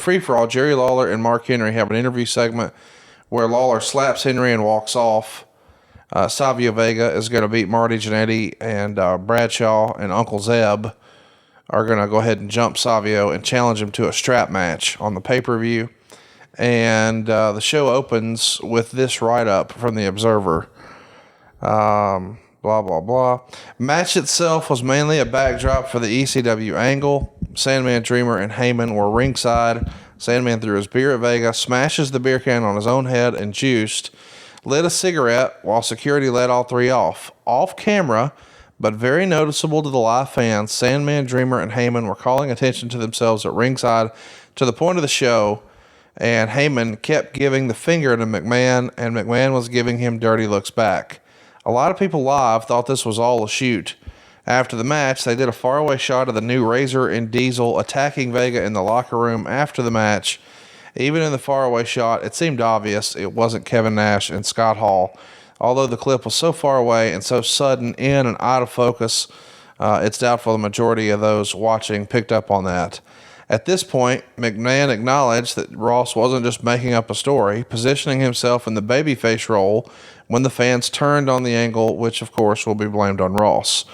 free-for-all, Jerry Lawler and Mark Henry have an interview segment where Lawler slaps Henry and walks off. Savio Vega is going to beat Marty Jannetty, and Bradshaw and Uncle Zeb are going to go ahead and jump Savio and challenge him to a strap match on the pay-per-view. And the show opens with this write-up from the Observer. Blah, blah, blah. Match itself was mainly a backdrop for the ECW angle. Sandman, Dreamer, and Heyman were ringside. Sandman threw his beer at Vega, smashes the beer can on his own head and juiced, lit a cigarette while security let all three off. Off camera, but very noticeable to the live fans, Sandman, Dreamer, and Heyman were calling attention to themselves at ringside to the point of the show, and Heyman kept giving the finger to McMahon, and McMahon was giving him dirty looks back. A lot of people live thought this was all a shoot. After the match, they did a faraway shot of the new Razor and Diesel attacking Vega in the locker room after the match. Even in the faraway shot, it seemed obvious it wasn't Kevin Nash and Scott Hall. Although the clip was so far away and so sudden in and out of focus, it's doubtful the majority of those watching picked up on that. At this point, McMahon acknowledged that Ross wasn't just making up a story, positioning himself in the babyface role when the fans turned on the angle, which of course will be blamed on Ross.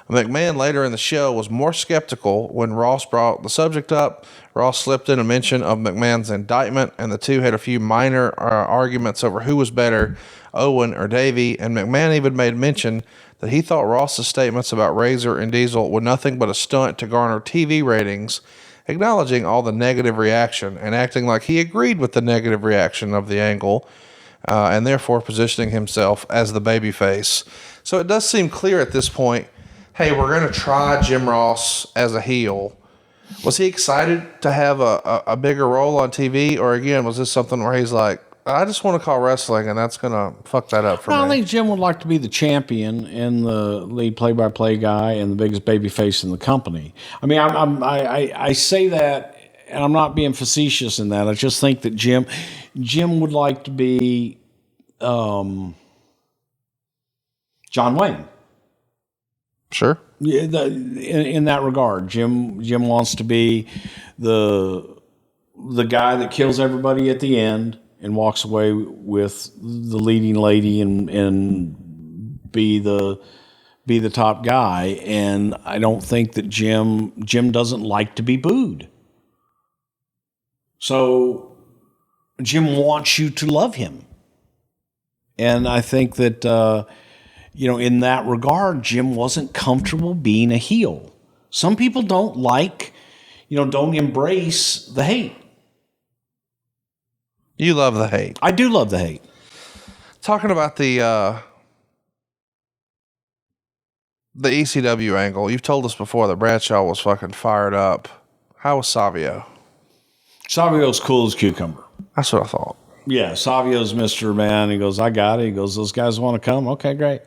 McMahon later in the show was more skeptical when Ross brought the subject up. Ross slipped in a mention of McMahon's indictment, and the two had a few minor arguments over who was better, Owen or Davey, and McMahon even made mention that he thought Ross's statements about Razor and Diesel were nothing but a stunt to garner TV ratings, acknowledging all the negative reaction and acting like he agreed with the negative reaction of the angle, and therefore positioning himself as the babyface. So it does seem clear at this point, hey, we're going to try Jim Ross as a heel. Was he excited to have a bigger role on TV? Or again, was this something where he's like, I just want to call wrestling and that's going to fuck that up for me? I think Jim would like to be the champion and the lead play-by-play guy and the biggest babyface in the company. I mean, I say that, and I'm not being facetious in that. I just think that Jim would like to be John Wayne. Sure. Yeah, in that regard, Jim wants to be the guy that kills everybody at the end and walks away with the leading lady and be the top guy. And I don't think that Jim doesn't like to be booed. So Jim wants you to love him. And I think that, in that regard, Jim wasn't comfortable being a heel. Some people don't don't embrace the hate. You love the hate. I do love the hate. Talking about the ECW angle, you've told us before that Bradshaw was fucking fired up. How was Savio? Savio's cool as cucumber. That's what I thought. Yeah, Savio's Mr. Man. He goes, I got it. He goes, those guys want to come? Okay, great.